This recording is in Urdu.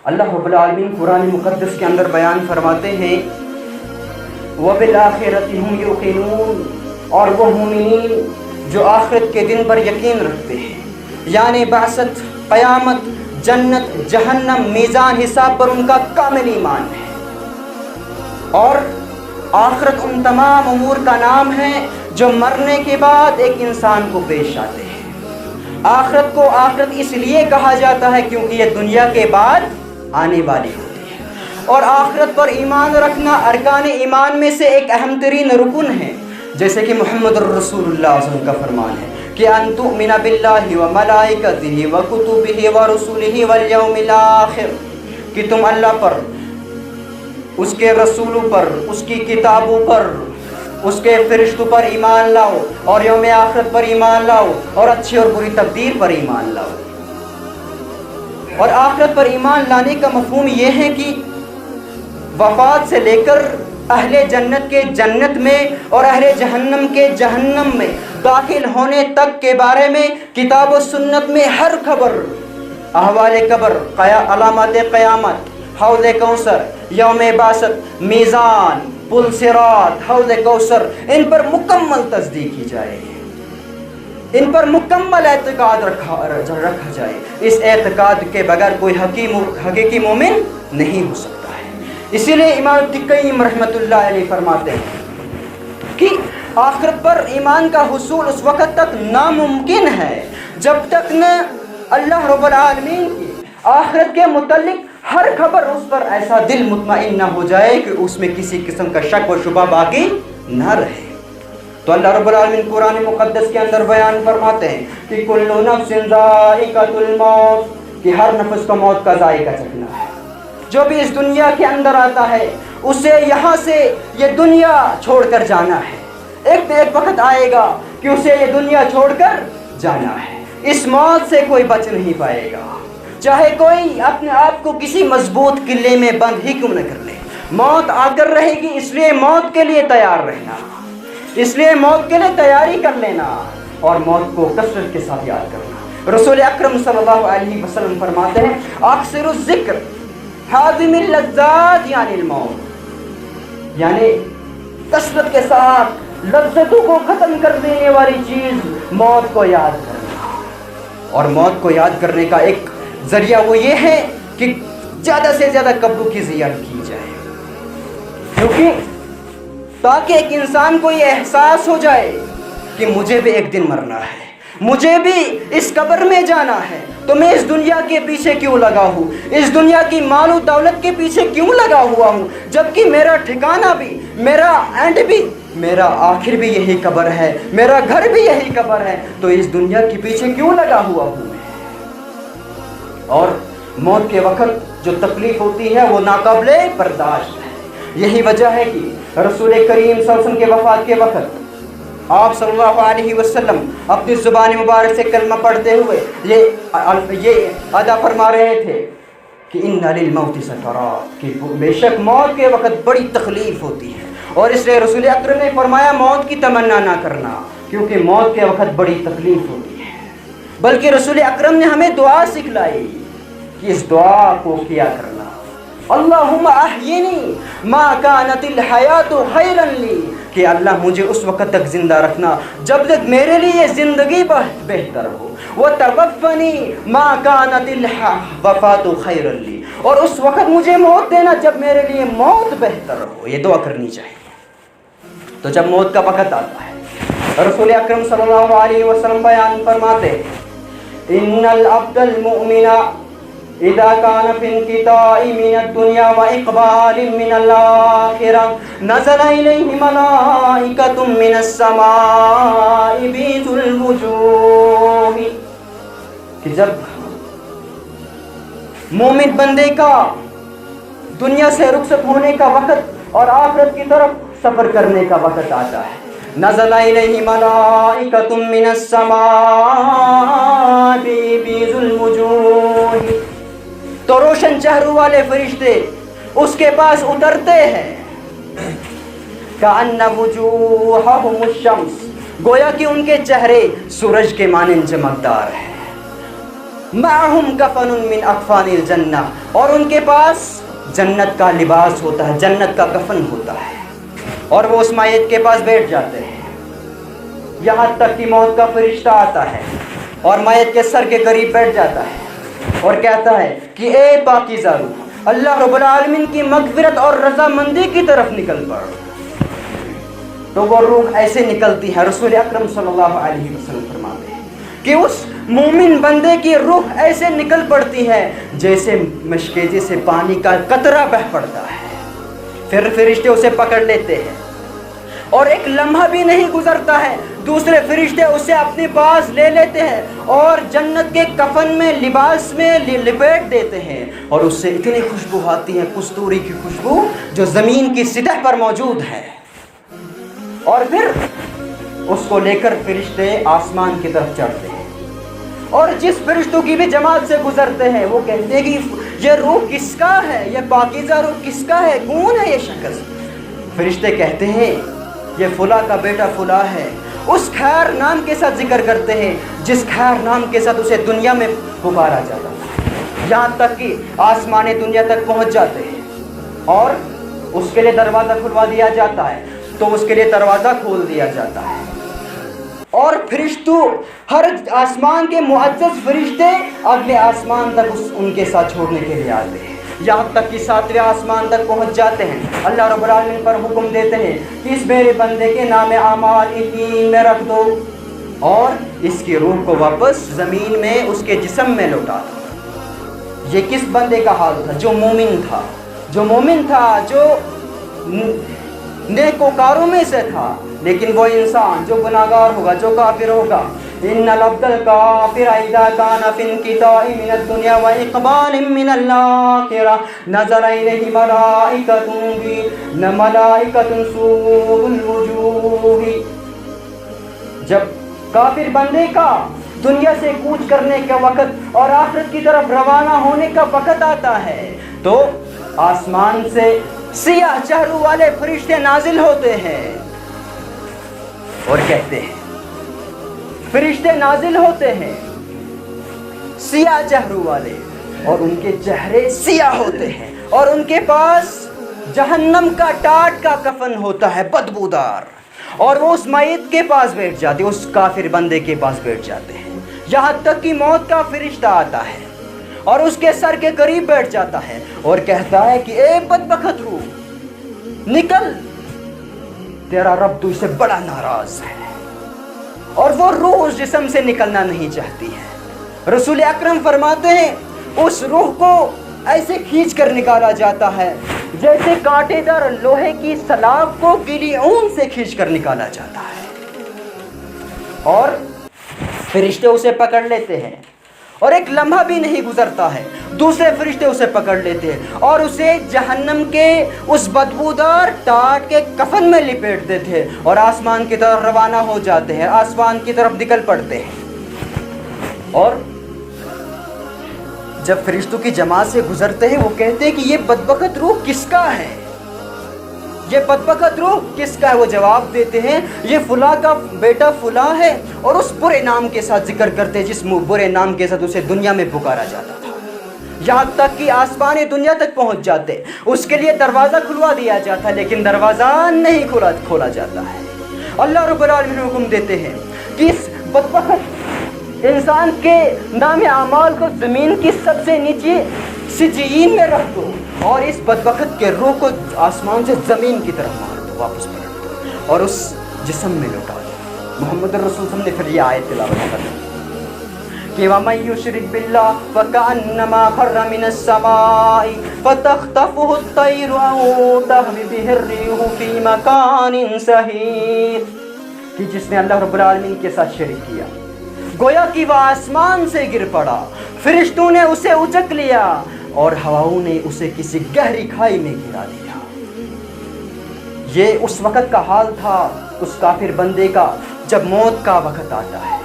اللہ رب العالمین قرآن مقدس کے اندر بیان فرماتے ہیں وَبِالْآخِرَةِ هُمْ يُوقِنُونَ، اور وہ مومنین جو آخرت کے دن پر یقین رکھتے ہیں، یعنی بعثت، قیامت، جنت، جہنم، میزان حساب پر ان کا کامل ایمان ہے۔ اور آخرت ان تمام امور کا نام ہے جو مرنے کے بعد ایک انسان کو پیش آتے ہیں۔ آخرت کو آخرت اس لیے کہا جاتا ہے کیونکہ یہ دنیا کے بعد آنے والی ہوتی ہے، اور آخرت پر ایمان رکھنا ارکان ایمان میں سے ایک اہم ترین رکن ہے، جیسے کہ محمد الرسول اللہ صلی اللہ علیہ وسلم کا فرمان ہے کہ ان تؤمن باللہ وملائکتہ وکتبہ ورسلہ والیوم الآخر، کہ تم اللہ پر، اس کے رسولوں پر، اس کی کتابوں پر، اس کے فرشتوں پر ایمان لاؤ، اور یوم آخرت پر ایمان لاؤ، اور اچھی اور بری تقدیر پر ایمان لاؤ۔ اور آخرت پر ایمان لانے کا مفہوم یہ ہے کہ وفات سے لے کر اہل جنت کے جنت میں اور اہل جہنم کے جہنم میں داخل ہونے تک کے بارے میں کتاب و سنت میں ہر خبر، احوال قبر، علامات قیامت، حوض کوثر، یوم بعثت، میزان، پل صراط، حوض کوثر، ان پر مکمل تصدیق کی جائے، ان پر مکمل اعتقاد رکھا جائے۔ اس اعتقاد کے بغیر کوئی حقیقی مومن نہیں ہو سکتا ہے۔ اسی لیے امام ابن قیم رحمۃ اللہ علیہ فرماتے ہیں کہ آخرت پر ایمان کا حصول اس وقت تک ناممکن ہے جب تک نہ اللہ رب العالمین کی آخرت کے متعلق ہر خبر اس پر ایسا دل مطمئن نہ ہو جائے کہ اس میں کسی قسم کا شک و شبہ باقی نہ رہے۔ تو اللہ رب العالمین قرآن مقدس کے اندر بیان فرماتے ہیں کہ کل نفس ذائقۃ الموت، کہ ہر نفس کو موت کا ذائقہ چکھنا ہے۔ جو بھی اس دنیا کے اندر آتا ہے اسے یہاں سے یہ دنیا چھوڑ کر جانا ہے۔ ایک وقت آئے گا کہ اسے یہ دنیا چھوڑ کر جانا ہے۔ اس موت سے کوئی بچ نہیں پائے گا، چاہے کوئی اپنے آپ کو کسی مضبوط قلعے میں بند ہی کیوں نہ کر لے۔ موت آ کر رہے گی، اس لیے موت کے لیے تیار رہنا، اس لیے موت کے لیے تیاری کر لینا، اور موت کو کثرت کے ساتھ یاد کرنا۔ رسول اکرم صلی اللہ علیہ وسلم فرماتے ہیں اکثر الذکر حازم اللذات یعنی الموت، یعنی کثرت کے ساتھ لذتوں کو ختم کر دینے والی چیز موت کو یاد کرنا۔ اور موت کو یاد کرنے کا ایک ذریعہ وہ یہ ہے کہ زیادہ سے زیادہ قبروں کی زیارت کی جائے، کیونکہ تاکہ ایک انسان کو یہ احساس ہو جائے کہ مجھے بھی ایک دن مرنا ہے، مجھے بھی اس قبر میں جانا ہے، تو میں اس دنیا کے پیچھے کیوں لگا ہوں، اس دنیا کی مال و دولت کے پیچھے کیوں لگا ہوا ہوں، جبکہ میرا ٹھکانہ بھی، میرا اینڈ بھی، میرا آخر بھی یہی قبر ہے، میرا گھر بھی یہی قبر ہے، تو اس دنیا کے پیچھے کیوں لگا ہوا ہوں میں۔ اور موت کے وقت جو تکلیف ہوتی ہے وہ ناقابل برداشت ہے۔ یہی وجہ ہے کہ رسول کریم صلی اللہ علیہ وسلم کے وفات کے وقت آپ صلی اللہ علیہ وسلم اپنی زبان مبارک سے کلمہ پڑھتے ہوئے یہ ادا فرما رہے تھے کہ ان للموت سکرات، کہ بے شک موت کے وقت بڑی تکلیف ہوتی ہے، اور اس لیے رسول اکرم نے فرمایا موت کی تمنا نہ کرنا، کیونکہ موت کے وقت بڑی تکلیف ہوتی ہے۔ بلکہ رسول اکرم نے ہمیں دعا سکھلائی کہ اس دعا کو کیا کرنا، اللہم احیینی ما کانت الحیات خیرا لی، کہ اللہ مجھے اس وقت تک زندہ رکھنا جب تک میرے لیے زندگی بہتر ہو، وتوفنی ما کانت الوفات خیرا لی، اور اس وقت مجھے موت دینا جب میرے لیے موت بہتر ہو۔ یہ دعا کرنی چاہیے۔ تو جب موت کا وقت آتا ہے، رسول اکرم صلی اللہ علیہ وسلم بیان فرماتے ان العبد المؤمن اذا كان في انقطاع من الدنيا واقبال من الاخره نزل اليه ملائكه من السماء بيض الوجوه، کہ جب مومن بندے کا دنیا سے رخصت ہونے کا وقت اور آخرت کی طرف سفر کرنے کا وقت آتا ہے، نزل الیہ ملائکۃ من السماء بیض الوجوہ، تو روشن چہروں والے فرشتے اس کے پاس اترتے ہیں، کأن وجوہہم الشمس، گویا کہ ان کے چہرے سورج کے مانند چمکدار ہیں، معہم کفن من اکفان الجنہ، اور ان کے پاس جنت کا لباس ہوتا ہے، جنت کا کفن ہوتا ہے، اور وہ اس میت کے پاس بیٹھ جاتے ہیں، یہاں تک کہ موت کا فرشتہ آتا ہے اور میت کے سر کے قریب بیٹھ جاتا ہے اور کہتا ہے کہ اے پاکیزہ روح، اللہ رب العالمین کی مغفرت اور رضامندی کی طرف نکل پڑ۔ تو وہ روح ایسے نکلتی ہے، رسول اکرم صلی اللہ علیہ وسلم فرماتے ہیں کہ اس مومن بندے کی روح ایسے نکل پڑتی ہے جیسے مشکیزے سے پانی کا قطرہ بہہ پڑتا ہے۔ پھر فرشتے اسے پکڑ لیتے ہیں اور ایک لمحہ بھی نہیں گزرتا ہے، دوسرے فرشتے اسے اپنے پاس لے لیتے ہیں اور جنت کے کفن میں، لباس میں لپیٹ دیتے ہیں، اور اس سے اتنی خوشبو آتی ہے، کستوری کی خوشبو جو زمین کی سطح پر موجود ہے، اور پھر اس کو لے کر فرشتے آسمان کی طرف چڑھتے ہیں، اور جس فرشتوں کی بھی جماعت سے گزرتے ہیں وہ کہتے ہیں کہ یہ روح کس کا ہے، یہ پاکیزہ روح کس کا ہے، کون ہے یہ شخص؟ فرشتے کہتے ہیں یہ فلاں کا بیٹا فلاں ہے، اس خیر نام کے ساتھ ذکر کرتے ہیں جس خیر نام کے ساتھ اسے دنیا میں پکارا جاتا تھا، یہاں تک کہ آسمان دنیا تک پہنچ جاتے ہیں اور اس کے لیے دروازہ کھلوا دیا جاتا ہے، تو اس کے لیے دروازہ کھول دیا جاتا ہے، اور فرشتوں، ہر آسمان کے معزز فرشتے اگلے آسمان تک ان کے ساتھ چھوڑنے کے لیے آتے ہیں، یہاں تک کہ 7ویں آسمان تک پہنچ جاتے ہیں۔ اللہ رب العالمین پر حکم دیتے ہیں کہ اس میرے بندے کے نام اعمال علین میں رکھ دو اور اس کی روح کو واپس زمین میں اس کے جسم میں لوٹا دو۔ یہ کس بندے کا حال تھا؟ جو مومن تھا، جو نیکوکاروں میں سے تھا، لیکن وہ انسان جو گناہگار ہوگا، جو کافر ہوگا، ان العبد الکافر اذا کان فی انقطاع من الدنیا واقبال من الاخرہ نظر الیہ ملائکۃ سود الوجوہ۔ جب کافر بندے کا دنیا سے کوچ کرنے کا وقت اور آخرت کی طرف روانہ ہونے کا وقت آتا ہے تو آسمان سے سیاہ چہروں والے فرشتے نازل ہوتے ہیں اور کہتے ہیں، فرشتے نازل ہوتے ہیں سیاہ چہروں والے، اور ان کے چہرے سیاہ ہوتے ہیں اور ان کے پاس جہنم کا ٹاٹ کا کفن ہوتا ہے بدبودار، اور وہ اس میت کے پاس بیٹھ جاتے ہیں، اس کافر بندے کے پاس بیٹھ جاتے ہیں، یہاں تک کہ موت کا فرشتہ آتا ہے اور اس کے سر کے قریب بیٹھ جاتا ہے اور کہتا ہے کہ اے بدبخت روح نکل، تیرا رب تو اسے بڑا ناراض ہے، اور وہ روح اس جسم سے نکلنا نہیں چاہتی ہے۔ رسول اکرم فرماتے ہیں اس روح کو ایسے کھینچ کر نکالا جاتا ہے جیسے کانٹے دار لوہے کی سلاخ کو گیلی اون سے کھینچ کر نکالا جاتا ہے، اور فرشتے اسے پکڑ لیتے ہیں اور ایک لمحہ بھی نہیں گزرتا ہے، دوسرے فرشتے اسے پکڑ لیتے ہیں اور اسے جہنم کے اس بدبودار ٹاٹ کے کفن میں لپیٹ دیتے ہیں اور آسمان کی طرف روانہ ہو جاتے ہیں، آسمان کی طرف نکل پڑتے ہیں، اور جب فرشتوں کی جماعت سے گزرتے ہیں وہ کہتے ہیں کہ یہ بدبخت روح کس کا ہے، یہ بدبخت روح کس کا ہے؟ وہ جواب دیتے ہیں یہ فلاں کا بیٹا فلاں ہے، اور اس برے نام کے ساتھ ذکر کرتے ہیں جس برے نام کے ساتھ اسے دنیا میں پکارا جاتا تھا، یہاں تک کہ آسمان دنیا تک پہنچ جاتے، اس کے لیے دروازہ کھلوا دیا جاتا لیکن دروازہ نہیں کھولا جاتا ہے۔ اللہ رب العالمین حکم دیتے ہیں کہ اس بدبخت انسان کے نام اعمال کو زمین کی سب سے نیچے سجین میں رکھ دو اور اس بدبخت کے روح کو آسمان سے زمین کی طرف مار دو، واپس پلٹ دو اور اس جسم میں لوٹا دو۔ محمد الرسول صلی اللہ علیہ وسلم نے پھر یہ آیت تلاوت کر کہ وَمَن يُشْرِكْ بِاللَّهِ فَكَأَنَّمَا خَرَّ مِنَ السَّمَاءِ فَتَخْطَفُهُ الطَّيْرُ أَوْ تَهْوِي بِهِ الرِّيحُ فِي مَكَانٍ سَحِيقٍ، کہ جس نے اللہ رب العالمین کے ساتھ شریک کیا گویا کہ وہ آسمان سے گر پڑا، فرشتوں نے اسے اچک لیا اور ہواؤں نے اسے کسی گہری کھائی میں گرا دیا۔ یہ اس وقت کا حال تھا اس کافر بندے کا جب موت کا وقت آتا ہے،